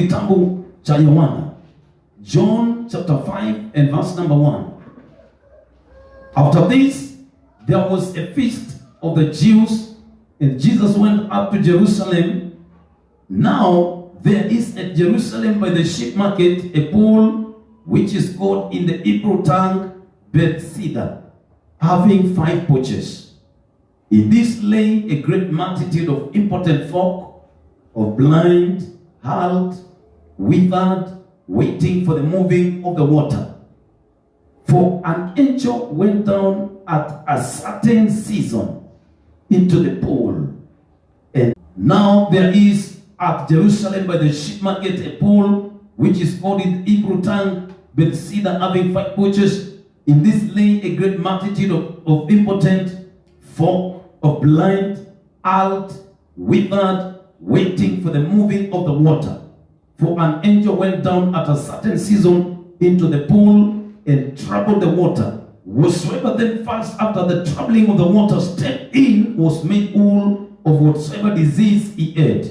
kitabu cha Yohana, John chapter 5 and verse number 1. After this, there was a feast of the Jews, and Jesus went up to Jerusalem. Now there is at Jerusalem by the sheep market a pool, which is called in the Hebrew tongue Bethesda, having 5 porches. In this lay a great multitude of impotent folk, of blind, halt, withered, waiting for the moving of the water. For an angel went down at a certain season into the pool. And now there is at Jerusalem by the sheep market a pool, which is called in the Hebrew tongue Bethesda, having 5 porches. In this lay a great multitude of impotent folk, of blind, halt, withered, waiting for the moving of the water. For an angel went down at a certain season into the pool and troubled the water. Whosoever then first after the troubling of the water stepped in was made whole of whatsoever disease he had.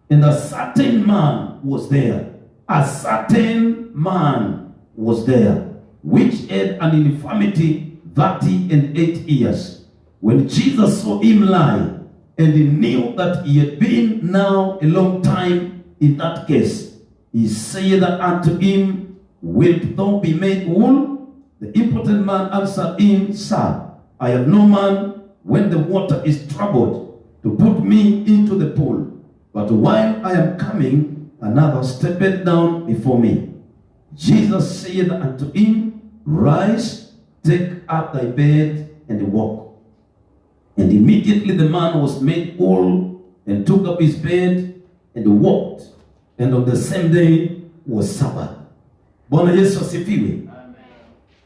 And a certain man was there. A certain man was there, which had an infirmity 38 years. When Jesus saw him lie, and he knew that he had been now a long time in that case, he said unto him, Wilt thou be made whole? The impotent man answered him, Sir, I have no man when the water is troubled to put me into the pool. But while I am coming, another steppeth down before me. Jesus said unto him, Rise, take up thy bed, and walk. And immediately the man was made whole, and took up his bed, and walked. And on the same day was Sabbath. Bwana Yesu asifiwe. Amen.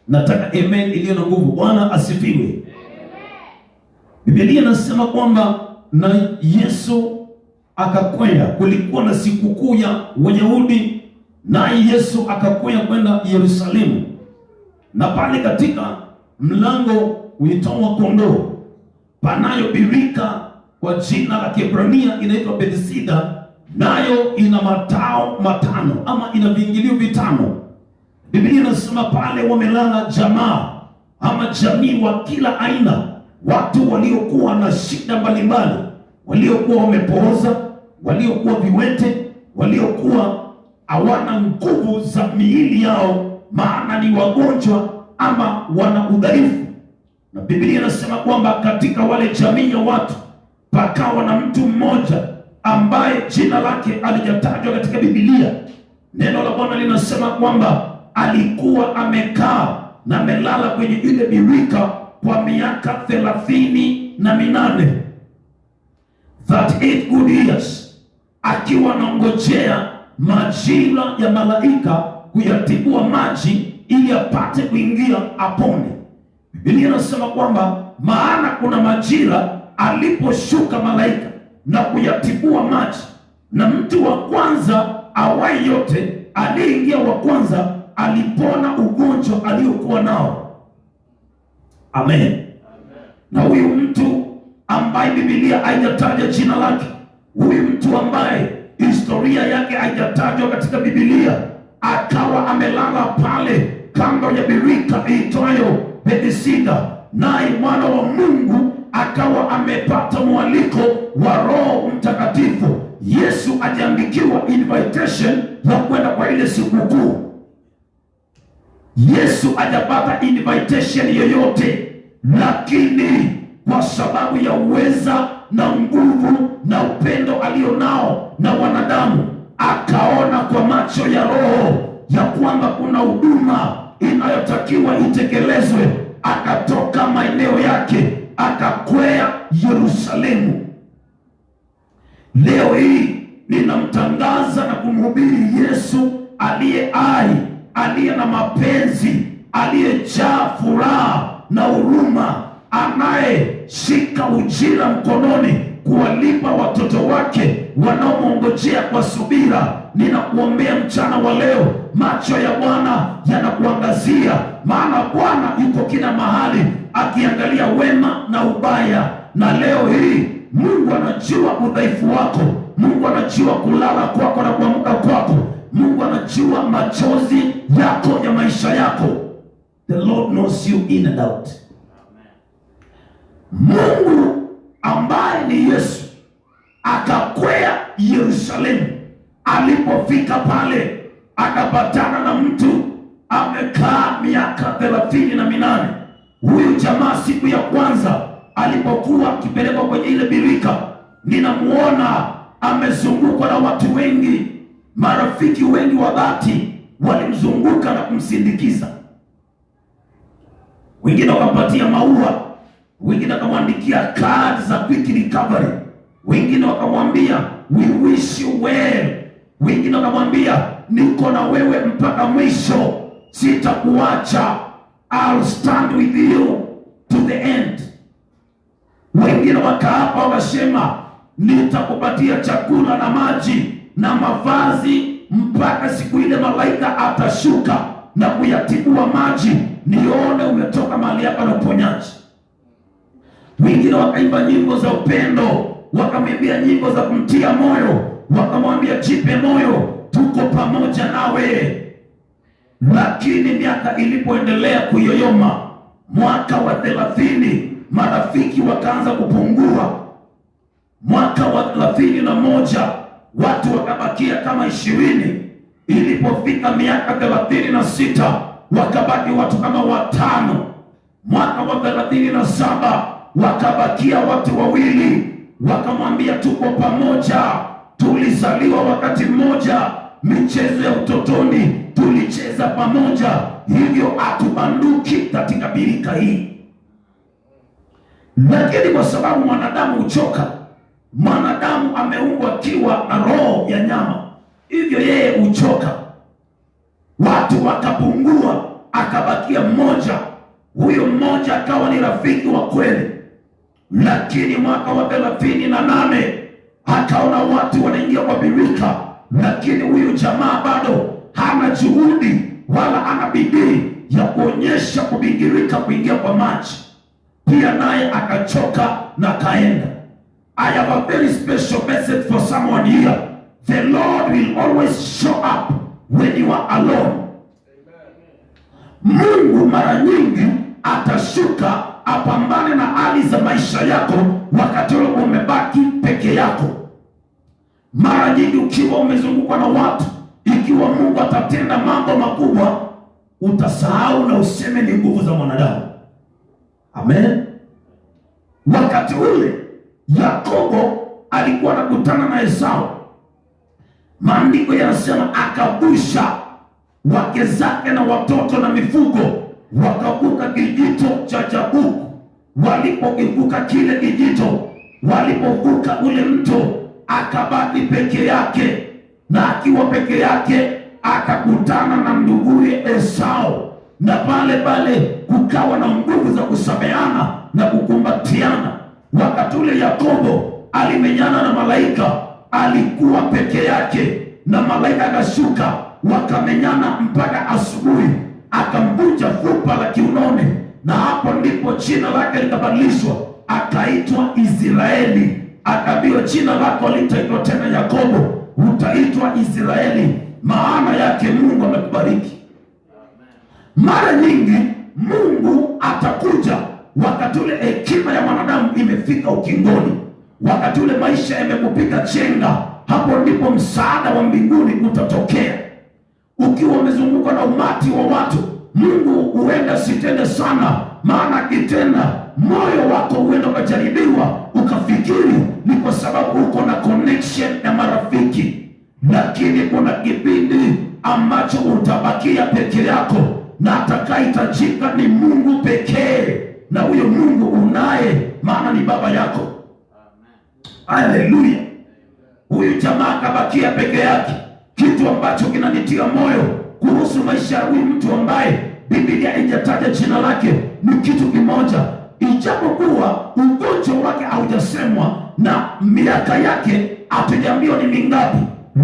Nataka amen iliyo na nguvu. Bwana asifiwe. Amen. Biblia inasema kwamba na Yesu akakwea, kulikuwa na sikukuu ya Wayahudi, na Yesu akakwea kwenda Yerusalemu. Na pale katika mlango uitao kondoo, panayo birika kwa jina la Kiebrania inaitwa Bethesda, nayo ina matao matano ama ina viingilio vitano. Biblia inasema pale wamelala jamaa ama jamii wa kila aina, watu waliokuwa na shida mbalimbali, waliokuwa wamepooza, waliokuwa viwete, waliokuwa hawana nguvu za miili yao, maana ni wagonjwa ama wana udhaifu. Na Biblia inasema kwamba katika wale jamii ya watu pakawa na mtu mmoja ambaye jina lake alijatajwa katika Biblia. Neno la Bwana linasema kwamba alikuwa amekaa na amelala kwenye ile birika kwa miaka 38. 38 good years, akiwa anangojea majira ya malaika kuyatibua maji ili apate kuingia apone. Biblia inasema kwamba maana kuna majira aliposhuka malaika na kuyatibua maji, na mtu wa kwanza awai yote aliyeingia wa kwanza alipona ugonjwa aliokuwa nao. Amen. Amen. Na huyu mtu ambaye Biblia haijataja jina lake, huyu mtu ambaye historia yake haijatajwa katika Biblia, akawa amelala pale kando ya birika iitwayo Bethesda, naye mwana wa Mungu akawa amepata mwaliko wa Roho Mtakatifu. Yesu aliandikiwa invitation ya kwenda kwa ile sikukuu. Yesu hajapata invitation yoyote, lakini kwa sababu ya uweza na nguvu na upendo alionao na wanadamu, akaona kwa macho ya Roho ya kwamba kuna huduma inayotakiwa itekelezwe. Akatoka maeneo yake akakwea Yerusalemu. Leo hii ninamtangaza na kumhubiri Yesu aliye hai, aliye na mapenzi, aliyejaa furaha na huruma, anayeshika ujira mkononi kuwalipa watoto wake wanaomongojea kwa subira. Ninakuombea mchana wa leo, macho ya Bwana yanakuangazia, maana Bwana yuko kila mahali akiangalia wema na ubaya. Na leo hii Mungu anajua udhaifu wako, Mungu anajua kulala kwako na kuamka kwako. anajua machozi yako ya maisha yako. The Lord knows you in and out. Mungu ambaye ni Yesu akakwea Yerusalemu. Alipofika pale akapatana na mtu amekaa miaka 38. Huyu jamaa siku ya kwanza alipokuwa akipelekwa kwenye ile birika, ninamuona amezungukwa na watu wengi, marafiki wengi wa dhati walimzunguka na kumsindikiza. Wengine wakampatia maua, wengine wakamwandikia kadi za quick recovery, wengine wakamwambia we wish you well, wengine wakamwambia niko na wewe mpaka mwisho, sitakuacha, I'll stand with you to the end. Wengine wakaapa wakasema nitakupatia chakula na maji na mavazi mpaka siku ile malaika atashuka na kuyatibua maji, nione umetoka mahali hapa na uponyaji. Wengine wakaimba nyimbo za upendo, wakamwimbia nyimbo za kumtia moyo, wakamwambia jipe moyo, tuko pamoja nawe. Lakini miaka ilipoendelea kuyoyoma, mwaka wa 30 marafiki wakaanza kupungua. Mwaka wa 31 watu wakabakia kama 20. Ilipofika miaka 36 wakabaki watu kama 5. Mwaka wa 37 wakabakia watu 2. Wakamwambia tuko pamoja, tulizaliwa wakati mmoja, michezo ya utotoni tulicheza pamoja, hivyo hatubanduki katika birika hii. Lakini kwa sababu mwanadamu huchoka, mwanadamu ameumbwa akiwa na roho ya nyama, hivyo yeye huchoka. Watu wakapungua, akabakia mmoja. Huyo mmoja akawa ni rafiki wa kweli. Lakini mwaka wa 38 akaona watu wanaingia kwa birika, lakini huyu jamaa bado hana juhudi wala hana bidii ya kuonyesha kubingirika kuingia kwa maji. Pia naye akachoka na kaenda. I have a very special message for someone here. The Lord will always show up when you are alone. Mungu mara nyingi atashuka apambane na hali za maisha yako wakati ule umebaki peke yako. Mara nyingi ukiwa umezungukwa na watu, ikiwa Mungu atatenda mambo makubwa, utasahau na useme ni nguvu za mwanadamu. Amen. Wakati ule Yakobo alikuwa anakutana na Esau. Maandiko yanasema akavusha wake zake na watoto na mifugo, wakavuka kijito cha Jabuku. Walipokivuka kile kijito, walipovuka ule mto, akabaki peke yake, na akiwa peke yake akakutana na nduguye Esau, na pale kukawa na nguvu za kusameana na kukumbatiana. Wakati ule Yakobo alimenyana na malaika, alikuwa peke yake, na malaika akashuka, wakamenyana mpaka asubuhi, akamvunja fupa la kiunoni, na hapo ndipo jina lake likabadilishwa, akaitwa Israeli. Akaambiwa jina lako litaitwa tena Yakobo, utaitwa Israeli, maana yake Mungu amekubariki. Mara nyingi Mungu atakuja wakati ule hekima ya mwanadamu imefika ukingoni, wakati ule maisha yamekupiga chenga. Hapo ndipo msaada wa mbinguni utatokea. Ukiwa umezungukwa na umati wa watu, Mungu huenda sitende sana, maana akitenda moyo wako huenda ukajaribiwa ukafikiri ni kwa sababu uko na connection na marafiki. Lakini kuna kipindi ambacho utabakia peke yako, na atakayehitajika ni Mungu pekee, na huyo Mungu unaye, maana ni baba yako. Haleluya. Huyu jamaa akabakia peke yake. Kitu ambacho kinanitia moyo kuhusu maisha ya huyu mtu ambaye Biblia haijataja jina lake ni kitu kimoja. Ijapokuwa ugonjwa wake haujasemwa na miaka yake hatujaambiwa ni mingapi,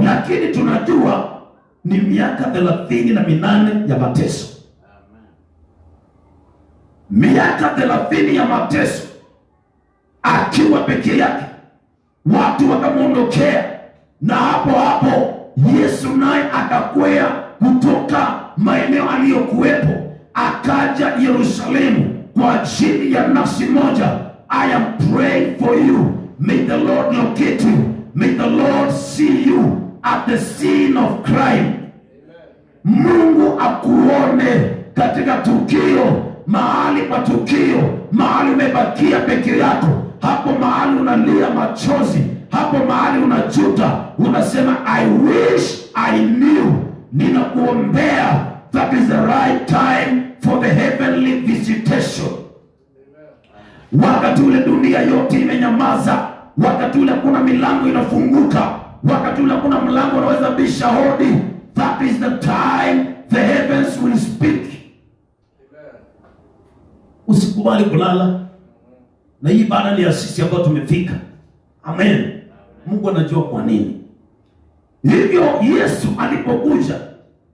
lakini tunajua ni miaka 38 ya mateso. Miaka 30 ya mateso akiwa peke yake. Watu wakamuondokea, na hapo Yesu naye akakwea kutoka maeneo aliyokuwepo akaja Yerusalemu kwa ajili ya nafsi moja. I am praying for you. May the Lord locate you. May the Lord see you at the scene of crime. Mungu akuone katika tukio, mahali pa tukio, mahali umebakia peke yako, hapo mahali unalia machozi, hapo mahali unajuta, unasema I wish I knew. Ninakuombea, that is the right time for the heavenly visitation. Wakati ule dunia yote imenyamaza, wakati ule kuna milango inafunguka, wakati ule kuna mlango unaweza bisha hodi, that is the time the heavens will speak. Usikubali kulala. Na hii baada ni sisi ambao tumefika. Amen. Mungu anajua kwa nini. Hivyo Yesu alipokuja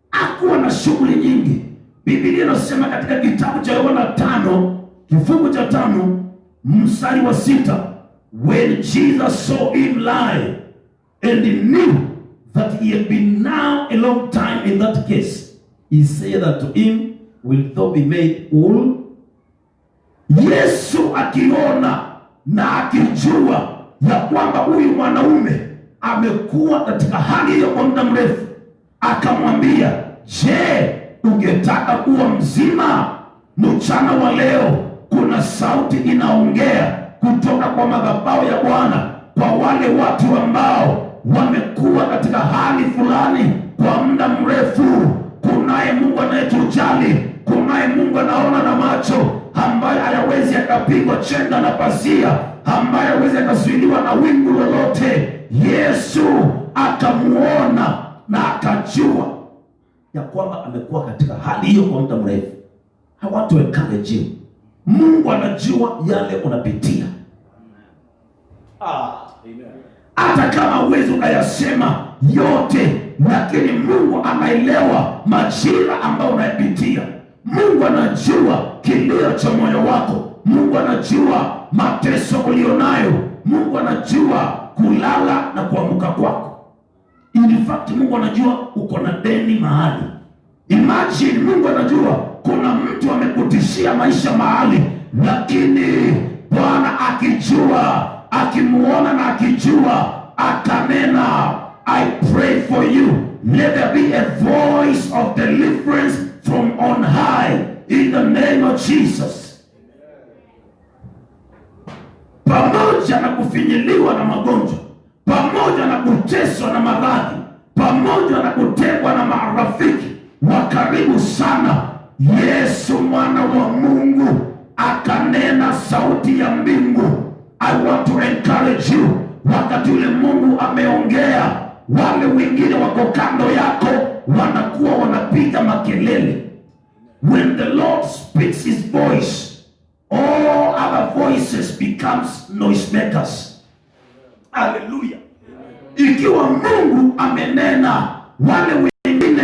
hakuwa na shughuli nyingi. Biblia inasema katika kitabu cha Yohana 5 kifungu cha 5 mstari wa 6, when Jesus saw him lie and he knew that he had been now a long time in that case, he said unto him, wilt thou be made whole? Yesu akiona na akijua ya kwamba huyu mwanaume amekuwa katika hali hiyo kwa muda mrefu, akamwambia, je, ungetaka kuwa mzima? Mchana wa leo kuna sauti inaongea kutoka kwa madhabahu ya Bwana kwa wale watu ambao wamekuwa katika hali fulani kwa muda mrefu. Kunaye Mungu anayetujali, kunaye Mungu anaona na macho, ambaye hayawezi akapigwa chenga na pazia, ambaye hayawezi akazuiliwa na wingu lolote. Yesu akamuona na akajua ya kwamba amekuwa katika hali hiyo kwa muda mrefu. I want to encourage you. Mungu anajua yale unapitia. Hata kama huwezi ukayasema yote, lakini Mungu anaelewa majira ambayo unayapitia. Mungu anajua kilio cha moyo wako. Mungu anajua mateso ulionayo. Mungu anajua kulala na kuamka kwako. In fact, Mungu anajua uko na deni mahali. Imagine, Mungu anajua kuna mtu amekutishia maisha mahali, lakini Bwana akijua, akimuona na akijua, akanena, I pray for you. Let there be a voice of deliverance from on high in the name of Jesus. Pamoja na kufinyiliwa na magonjwa, pamoja na kuteswa na maradhi, pamoja na kutegwa na marafiki wa karibu sana, Yesu mwana wa Mungu akanena sauti ya mbingu. I want to encourage you, wakati ule Mungu ameongea, wale wengine wako kando yako wanakuwa wanapiga makelele. When the Lord speaks his voice, all other voices becomes noisemakers. Hallelujah. Ikiwa Mungu amenena, wale wengine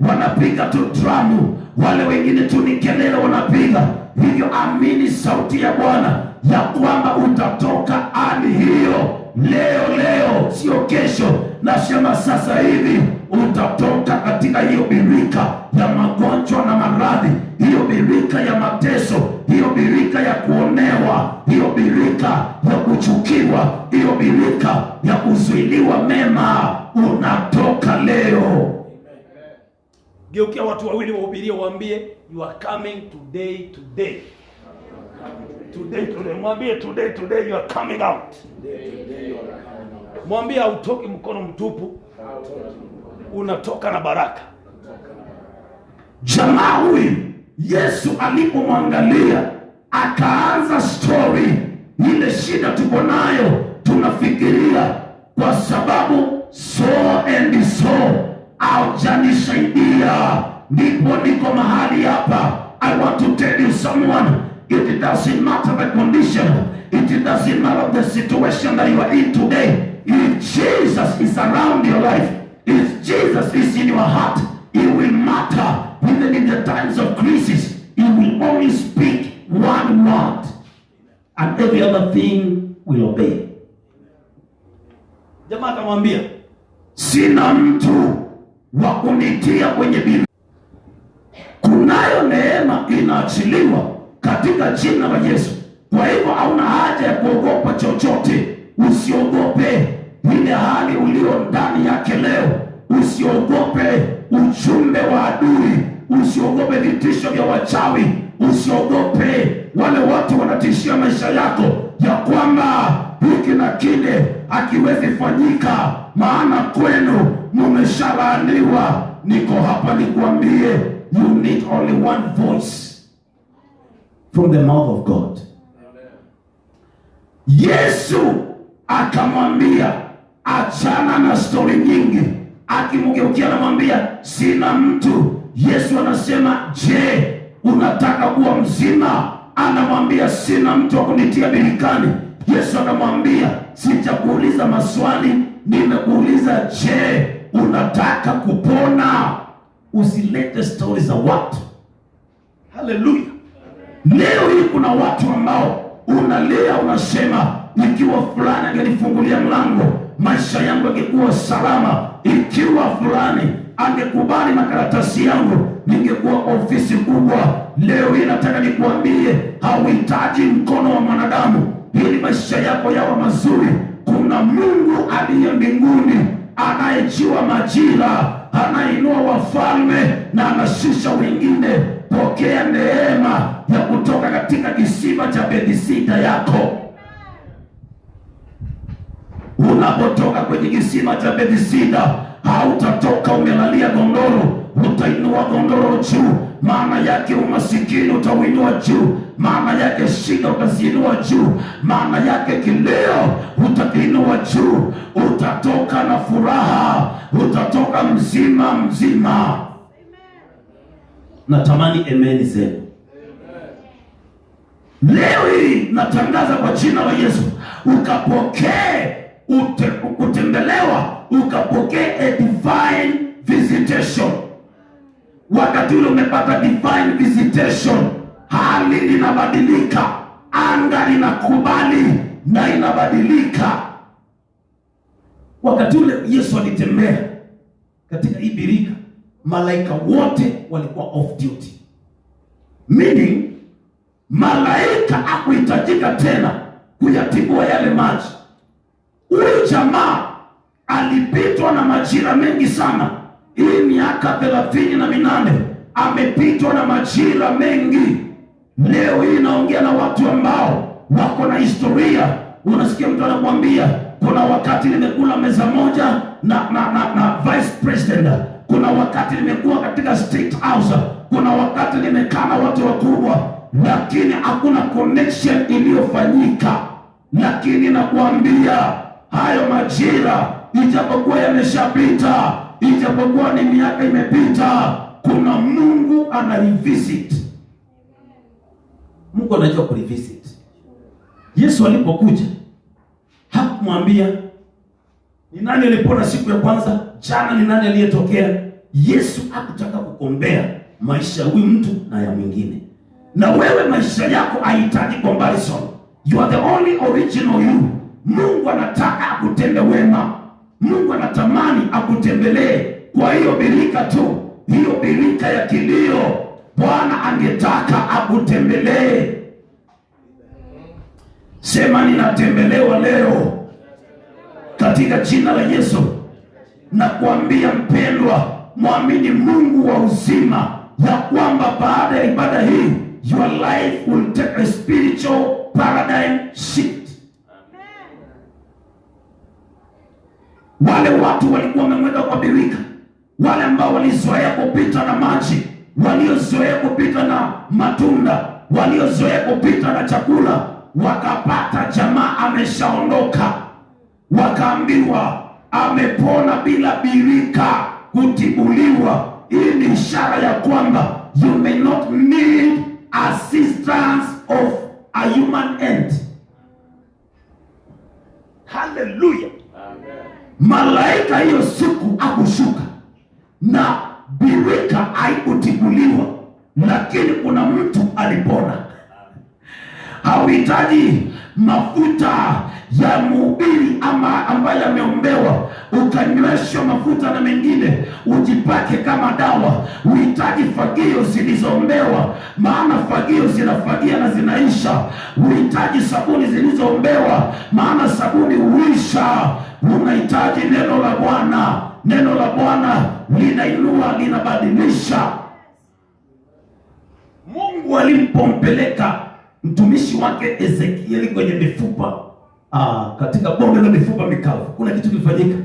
wanapiga tu dramu, wale wengine tu ni kelele wanapiga. Hivyo amini sauti ya Bwana ya kwamba utatoka hali hiyo leo, sio kesho. Nasema sasa hivi utatoka katika hiyo birika ya magonjwa na maradhi, hiyo birika ya mateso, hiyo birika ya kuonewa, hiyo birika ya kuchukiwa, hiyo birika ya kuzuiliwa mema. Unatoka leo. Geukia watu wawili wahubirie, waambie you are coming today. Mwambie today you are coming out. Mwambie hautoki mkono mtupu, unatoka na baraka. Jamaa huyu Yesu alipomwangalia akaanza story. Ile shida tuko nayo, tunafikiria kwa sababu so haujanisaidia ndipo niko mahali hapa. I want to tell you someone, it doesn't matter the condition, it doesn't matter the situation that you are in today. If Jesus is around your life, if Jesus is in your heart, it will matter. Even in the times of crisis, he will only speak one word and every other thing will obey. Jamaa akamwambia, sina mtu wa kunitia kwenye Biblia. Kunayo neema inaachiliwa katika jina la Yesu. Kwa hivyo hauna haja ya kuogopa chochote. Usiogope ile hali ulio ndani yake leo. Usiogope ujumbe wa adui. Usiogope vitisho vya wachawi. Usiogope wale watu wanatishia maisha yako ya kwamba hiki na kile hakiwezi fanyika, maana kwenu mumeshalaaniwa. Niko hapa nikuambie, you need only one voice from the mouth of God. Yesu akamwambia achana na stori nyingi. Akimgeukia anamwambia sina mtu. Yesu anasema je, unataka kuwa mzima? Anamwambia sina mtu wa kunitia birikani. Yesu akamwambia sijakuuliza maswali, nimekuuliza je, unataka kupona? Usilete stori za watu. Haleluya. Leo hii kuna watu ambao unalia unasema, ikiwa fulani angenifungulia mlango maisha yangu yangekuwa salama. Ikiwa fulani angekubali makaratasi yangu ningekuwa ofisi kubwa. Leo hii nataka nikuambie, hauhitaji mkono wa mwanadamu ili maisha yako yawe mazuri. Kuna Mungu aliye mbinguni anayejua majira, anainua wafalme na anashusha wengine. Pokea neema ya kutoka katika kisima cha Bethesda yako. Unapotoka kwenye kisima cha Bethesda, hautatoka umelalia gondoro. Utainua gondoro juu. Maana yake umasikini utauinua juu. Maana yake shida utaziinua juu. Maana yake kileo utakiinua juu. Utatoka na furaha. Utatoka mzima mzima. Natamani amen zenu. Leo hii natangaza kwa jina la Yesu, ukapokee kutembelewa, ukapokee a divine visitation. Wakati ule umepata divine visitation, hali inabadilika, anga linakubali na inabadilika. Wakati ule Yesu alitembea katika hii birika, malaika wote walikuwa off duty. Meaning malaika hakuhitajika tena kuyatibua yale maji. Huyu jamaa alipitwa na majira mengi sana. Hii miaka 38 amepitwa na majira mengi. Leo hii naongea na watu ambao wako na historia. Unasikia mtu anakuambia kuna wakati nimekula meza moja na vice president. Kuna wakati nimekuwa katika state house. Kuna wakati nimekaa na watu wakubwa, lakini hakuna connection iliyofanyika. Lakini nakuambia hayo majira, ijapokuwa yameshapita, ijapokuwa ni miaka imepita, kuna Mungu anarevisit. Mungu anajua kurevisit. Yesu alipokuja hakumwambia ni nani alipona siku ya kwanza, jana ni nani aliyetokea. Yesu hakutaka kukombea maisha ya huyu mtu na ya mwingine. Na wewe maisha yako haihitaji comparison. You are the only original you. Mungu anataka akutende wema. Mungu anatamani akutembelee kwa hiyo birika tu, hiyo birika ya kilio. Bwana angetaka akutembelee. Sema ninatembelewa leo katika jina la Yesu. Na kuambia mpendwa, muamini Mungu wa uzima, ya kwamba baada ya ibada hii your life will take a spiritual paradigm shift. Wale watu walikuwa wamemweka kwa birika, wale ambao walizoea kupita na maji, waliozoea kupita na matunda, waliozoea kupita na chakula, wakapata jamaa ameshaondoka, wakaambiwa amepona bila birika kutibuliwa. Hii ni ishara ya kwamba you may not need assistance of a human end. Hallelujah. Malaika hiyo siku akushuka na birika haikutibuliwa, lakini kuna mtu alipona. Hauhitaji mafuta ya mhubiri ama ambaye ameombewa, ukanyweshwa mafuta na mengine ujipake kama dawa. Uhitaji fagio zilizoombewa, maana fagio zinafagia na zinaisha. Uhitaji sabuni zilizoombewa, maana sabuni huisha. Unahitaji neno la Bwana. Neno la Bwana linainua, linabadilisha. Mungu alipompeleka mtumishi wake Ezekieli kwenye mifupa, katika bonde la mifupa mikavu, kuna kitu kilifanyika.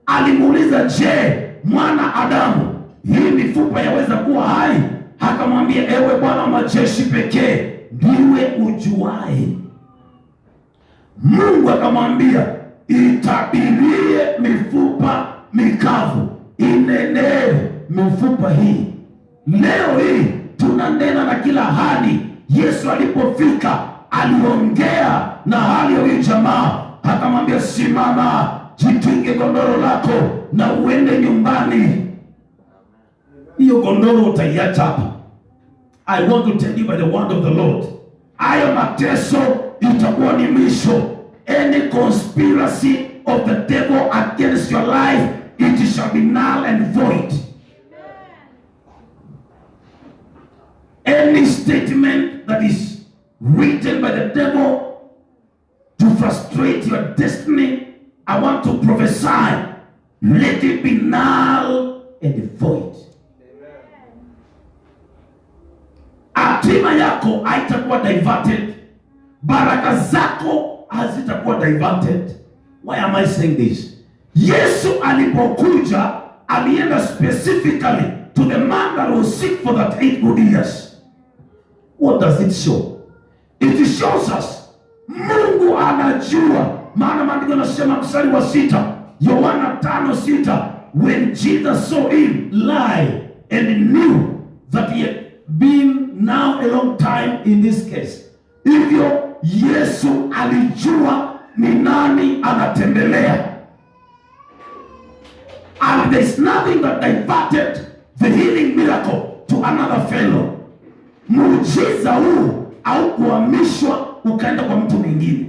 Alimuuliza, je, mwana Adamu, hii mifupa yaweza kuwa hai? Akamwambia, ewe Bwana wa majeshi pekee ndiwe ujuae. Mungu akamwambia, itabirie mifupa mikavu, inenee mifupa hii. Leo hii tunanena na kila hali. Yesu alipofika aliongea na hali ya huyu jamaa, akamwambia, simama, jitwike godoro lako na uende nyumbani. Hiyo godoro utaiacha hapa. I want to tell you by the word of the Lord, hayo mateso itakuwa ni mwisho. Any conspiracy of the devil against your life, it shall be null and void. Any statement that is written by the devil to frustrate your destiny, I want to prophesy, let it be null and void. Hatima yako haitakuwa diverted. Baraka zako hazitakuwa diverted. Why am I saying this? Yesu alipokuja alienda specifically to the man that was sick for that 8 good years. What does it show? It shows us Mungu anajua. Maana maandiko yanasema mstari wa 6, Yohana 5:6, when Jesus saw him lie and knew that he had been now a long time in this case. Hivyo Yesu alijua ni nani anatembelea. And there's nothing that diverted the healing miracle to another fellow. Muujiza huu haukuhamishwa ukaenda kwa mtu mwingine.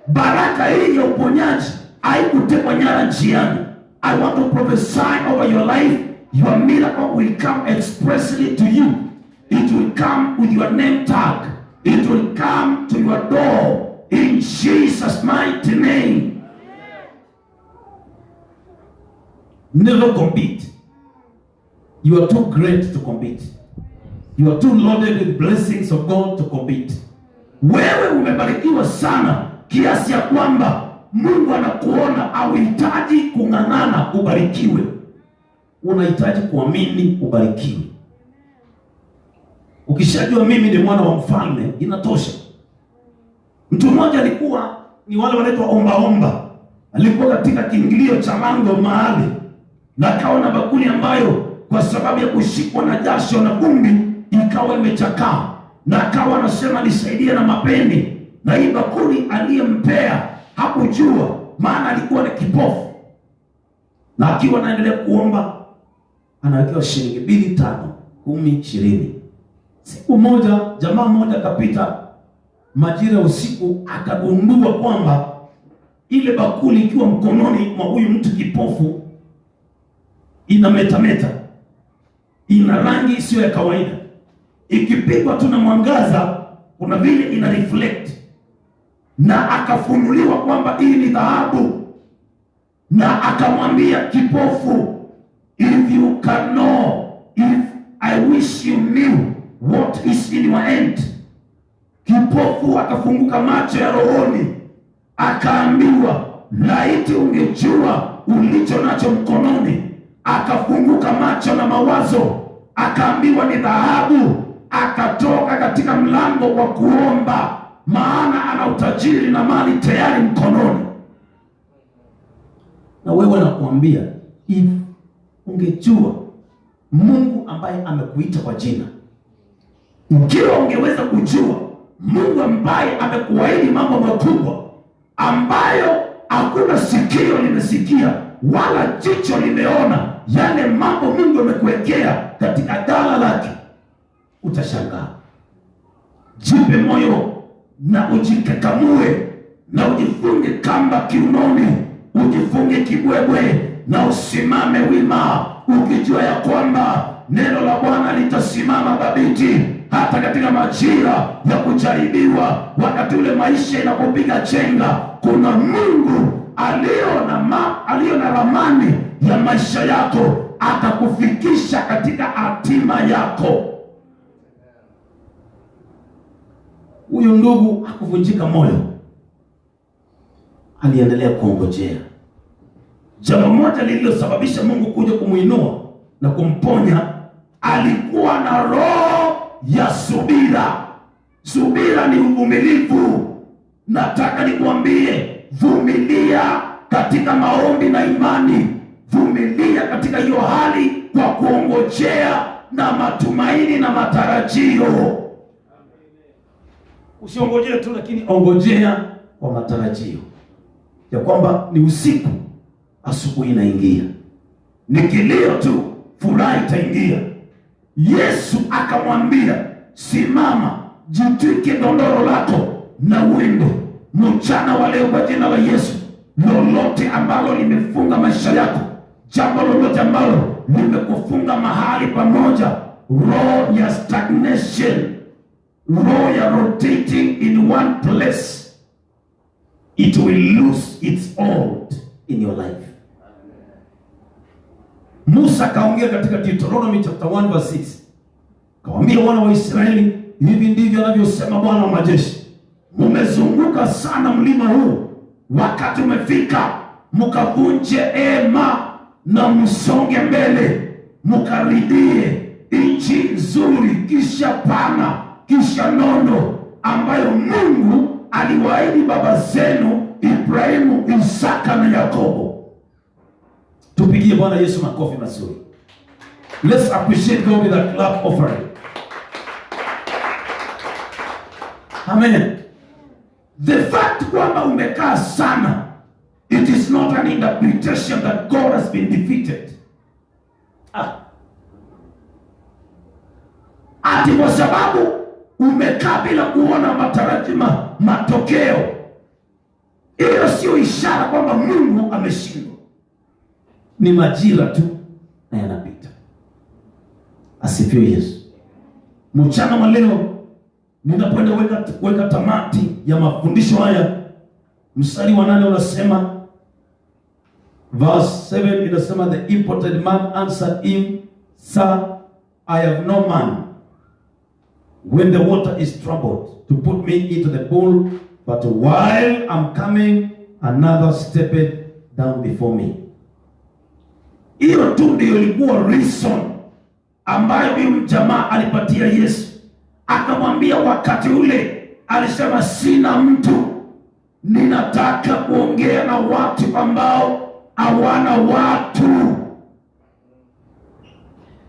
Baraka hii ya uponyaji haikutekwa nyara njiani. I want to prophesy over your life, your miracle will come expressly to you. It will come with your name tag. It will come to your door in Jesus' mighty name. Never compete. You are too great to compete. You are too loaded with blessings of God to compete. Wewe umebarikiwa sana kiasi ya kwamba Mungu anakuona hauhitaji kung'ang'ana ubarikiwe. Unahitaji kuamini ubarikiwe. Ukishajua mimi ni mwana wa mfalme, inatosha. Mtu mmoja alikuwa ni wale wanaitwa omba. Alikuwa katika kiingilio cha lango mahali, na akaona bakuli ambayo kwa sababu ya kushikwa na jasho na vumbi ikawa imechakaa, na akawa anasema nisaidie na mapeni. Na hii bakuli aliyempea hakujua, maana alikuwa ni kipofu, na akiwa anaendelea kuomba anawekewa shilingi 2, 5, 10, 20. Siku moja jamaa mmoja akapita majira usiku, akagundua kwamba ile bakuli ikiwa mkononi mwa huyu mtu kipofu inametameta, ina rangi isiyo ya kawaida. Ikipigwa tu na mwangaza kuna vile ina reflect, na akafunuliwa kwamba hii ni dhahabu. Na akamwambia kipofu, if you can know, if I wish you knew what is in your hand. Kipofu akafunguka macho ya rohoni, akaambiwa, laiti ungejua ulicho nacho mkononi. Akafunguka macho na mawazo, akaambiwa ni dhahabu. Akatoka katika mlango wa kuomba, maana ana utajiri na mali tayari mkononi. Na wewe nakuambia, if ungejua Mungu ambaye amekuita kwa jina, ukiwa ungeweza kujua Mungu ambaye amekuahidi mambo makubwa ambayo hakuna sikio limesikia wala jicho limeona, yale mambo Mungu amekuwekea katika ghala lake, utashangaa. Jipe moyo na ujikakamue na ujifunge kamba kiunoni, ujifunge kibwebwe na usimame wima, ukijua ya kwamba neno la Bwana litasimama thabiti hata katika majira ya kujaribiwa. Wakati ule maisha inapopiga chenga, kuna Mungu aliyo na ramani ya maisha yako, atakufikisha katika hatima yako. Huyu ndugu hakuvunjika moyo, aliendelea kuongojea. Jambo moja lililosababisha Mungu kuja kumuinua na kumponya, alikuwa na roho ya subira. Subira ni uvumilivu. Nataka nikwambie, vumilia katika maombi na imani. Vumilia katika hiyo hali kwa kuongojea na matumaini na matarajio. Usiongojee tu, lakini ongojea kwa matarajio ya kwamba ni usiku, asubuhi inaingia. Ni kilio tu, furaha itaingia. Yesu akamwambia, simama, jitwike godoro lako na uende. Mchana wa leo, kwa jina la Yesu, lolote ambalo limefunga maisha yako, jambo lolote ambalo limekufunga mahali pamoja, roho ya stagnation, roho ya rotating in one place, it will lose its hold in your life. Musa kaongea katika Deuteronomy chapter 1 verse 6. Kawaambia wana wa Israeli, hivi ndivyo anavyosema Bwana wa majeshi, mmezunguka sana mlima huu, wakati umefika mkavunje hema na msonge mbele, mkaridhie nchi nzuri, kisha pana, kisha nono, ambayo Mungu aliwaahidi baba zenu Ibrahimu, Isaka na Yakobo. Tupigie Bwana Yesu makofi mazuri. Let's appreciate God with a clap offering. Amen. The fact kwamba umekaa sana, it is not an interpretation that God has been defeated. Ati kwa sababu umekaa bila kuona matokeo, hiyo sio ishara kwamba Mungu ameshindwa. Ni majira tu na yanapita. Asifiwe Yesu. Mchana wa leo ninapoenda weka tamati ya mafundisho haya, mstari wa 8 unasema, verse 7 inasema, the impotent man answered him, Sir, I have no man when the water is troubled to put me into the pool, but while I'm coming, another stepped down before me. Hiyo tu ndio ilikuwa reason ambayo huyu jamaa alipatia Yesu. Akamwambia wakati ule, alisema, sina mtu, ninataka kuongea na watu ambao hawana watu.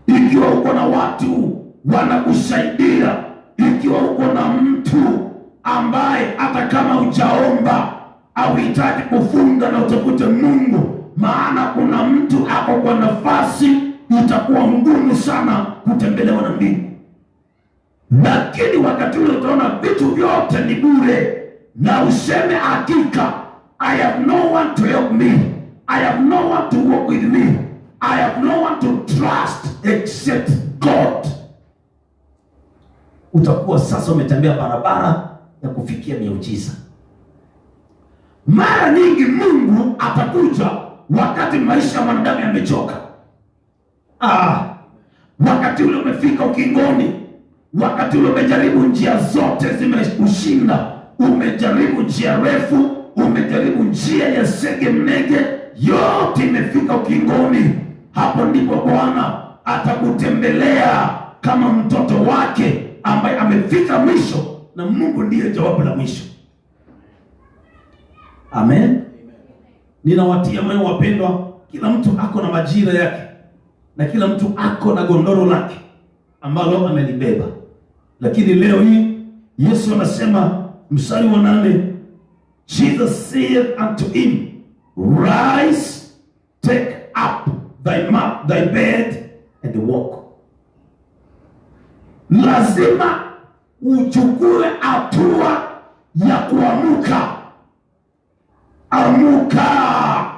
Ikiwa uko na watu wanakusaidia, ikiwa uko na mtu ambaye hata kama hujaomba au hitaji kufunga na utafute Mungu, maana kuna mtu hapo kwa nafasi, itakuwa ngumu sana kutembelewa na mbingu. Lakini wakati ule utaona vitu vyote ni bure, na useme hakika, I have no one to help me, I have no one to walk with me, I have no one to trust except God. Utakuwa sasa umetembea barabara ya kufikia miujiza. Mara nyingi Mungu atakuja wakati maisha ya mwanadamu yamechoka. Wakati ule umefika ukingoni, wakati ule umejaribu njia zote zimekushinda, umejaribu njia refu, umejaribu njia ya sege mnege, yote imefika ukingoni. Hapo ndipo Bwana atakutembelea kama mtoto wake ambaye amefika mwisho, na Mungu ndiye jawabu la mwisho. Amen. Ninawatia moyo wapendwa, kila mtu ako na majira yake, na kila mtu ako na gondoro lake ambalo amelibeba. Lakini leo hii Yesu anasema, mstari wa 8, Jesus said unto him, Rise, take up thy bed and walk. Lazima uchukue hatua ya kuamuka. Amuka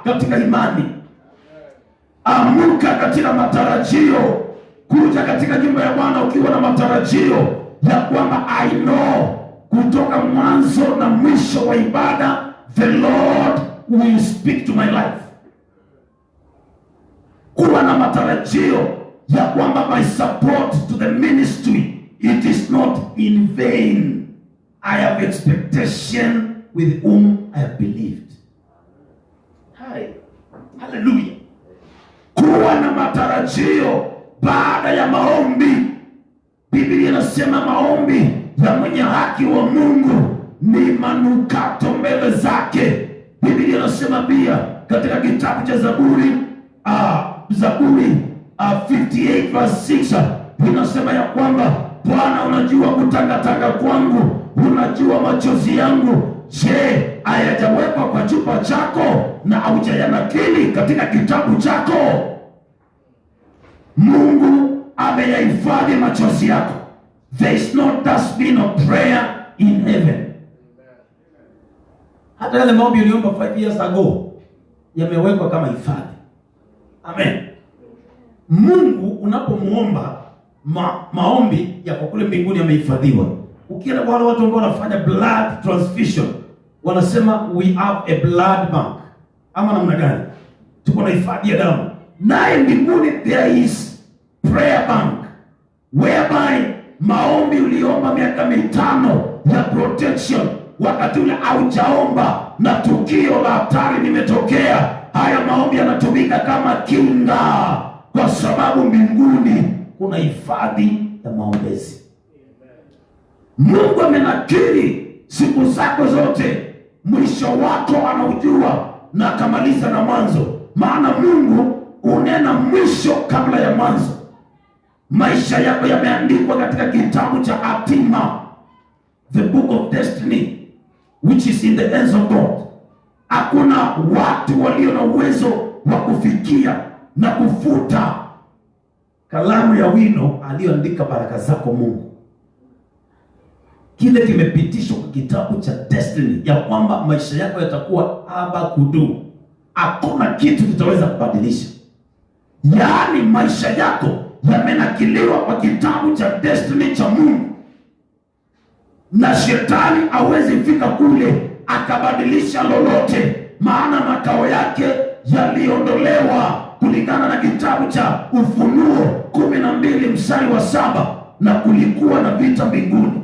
katika imani, amuka katika matarajio, kuja katika nyumba ya Bwana ukiwa na matarajio ya kwamba I know kutoka mwanzo na mwisho wa ibada the Lord will speak to my life. Kuwa na matarajio ya kwamba my support to the ministry, it is not in vain. I have expectation with whom I have believed. Hai, hallelujah. Kuwa na matarajio baada ya maombi. Biblia inasema maombi ya mwenye haki wa Mungu ni manukato mbele zake. Biblia inasema pia katika kitabu cha Zaburi 58 verse 6 inasema ya kwamba Bwana, unajua kutangatanga kwangu, unajua machozi yangu. Je, hayajawekwa kwa chupa chako na haujayanakili katika kitabu chako? Mungu ameyahifadhi machozi yako. There is no dustbin of prayer in heaven. Hata yale maombi uliomba 5 years ago yamewekwa kama hifadhi. Amen. Mungu unapomuomba maombi yako kule mbinguni yamehifadhiwa. Ukienda kwa wale watu ambao wanafanya blood transfusion, wanasema we have a blood bank. Ama namna gani? Tuko na hifadhi ya damu. Naye mbinguni there is prayer bank whereby maombi uliomba miaka 5 ya protection, wakati ule haujaomba na tukio la hatari limetokea, haya maombi yanatumika kama kinga, kwa sababu mbinguni kuna hifadhi ya maombezi. Mungu amenakiri siku zako zote, mwisho wako anaujua na akamaliza na mwanzo. Maana Mungu unena mwisho kabla ya mwanzo. Maisha yako yameandikwa katika kitabu cha hatima, the book of destiny, which is in the hands of God. Hakuna watu walio na uwezo wa kufikia na kufuta kalamu ya wino aliyoandika baraka zako Mungu. Kile kimepitishwa kwa kitabu cha destiny ya kwamba maisha yako yatakuwa abakudu. Hakuna kitu kitaweza kubadilisha. Yaani maisha yako yamenakiliwa kwa kitabu cha destiny cha Mungu, na shetani hawezi fika kule akabadilisha lolote, maana makao yake yaliondolewa kulingana na kitabu cha Ufunuo 12 mstari wa 7. Na kulikuwa na vita mbinguni,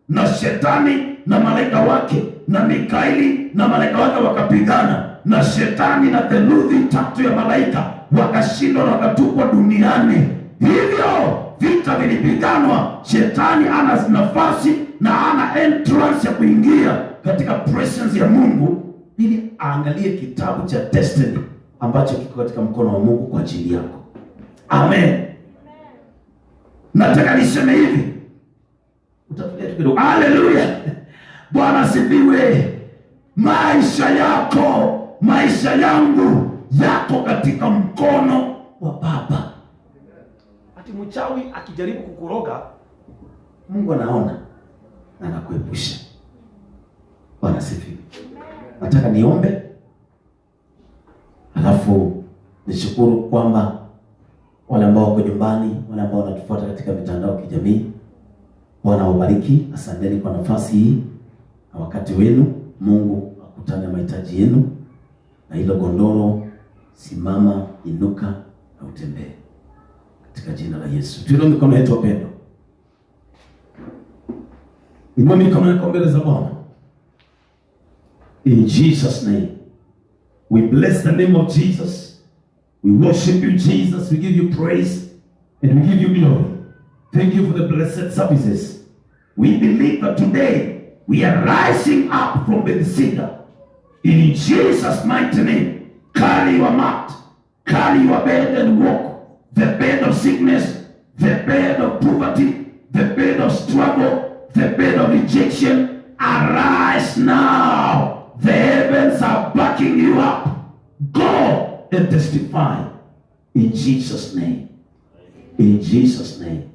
na shetani na malaika wake, na Mikaeli na malaika wake wakapigana, na shetani na theluthi 3 ya malaika wakashindwa na wakatupwa duniani. Hivyo vita vilipiganwa, shetani ana nafasi na ana entrance ya kuingia katika presence ya Mungu ili aangalie kitabu cha destiny ambacho kiko katika mkono wa Mungu kwa ajili yako. Amen. Nataka niseme hivi, utafikia tu kidogo. Haleluya. Bwana asifiwe. Maisha yako, maisha yangu yako katika mkono wa Baba. Ati mchawi akijaribu kukuroga, Mungu anaona na anakuepusha. Bwana asifiwe. Nataka niombe, alafu nishukuru kwamba wale ambao wako nyumbani, wale ambao wanatufuata katika mitandao ya kijamii, Bwana wabariki. Asanteni kwa nafasi hii na wakati wenu. Mungu akutane mahitaji yenu, na hilo gondoro, simama, inuka na utembee katika jina la Yesu. Tuinue mikono yetu wapendwa. Inua mikono yako mbele za Bwana. In Jesus' name. We bless the name of Jesus. We worship you, Jesus. We give you praise and we give you glory. Thank you for the blessed services. We believe that today we are rising up from Bethesda. In Jesus' mighty name. Carry your mat, carry your bed and walk. The bed of sickness, the bed of poverty, the bed of struggle, the bed of rejection. Arise now. The heavens are backing you up. Go and testify in Jesus' name. In Jesus' name.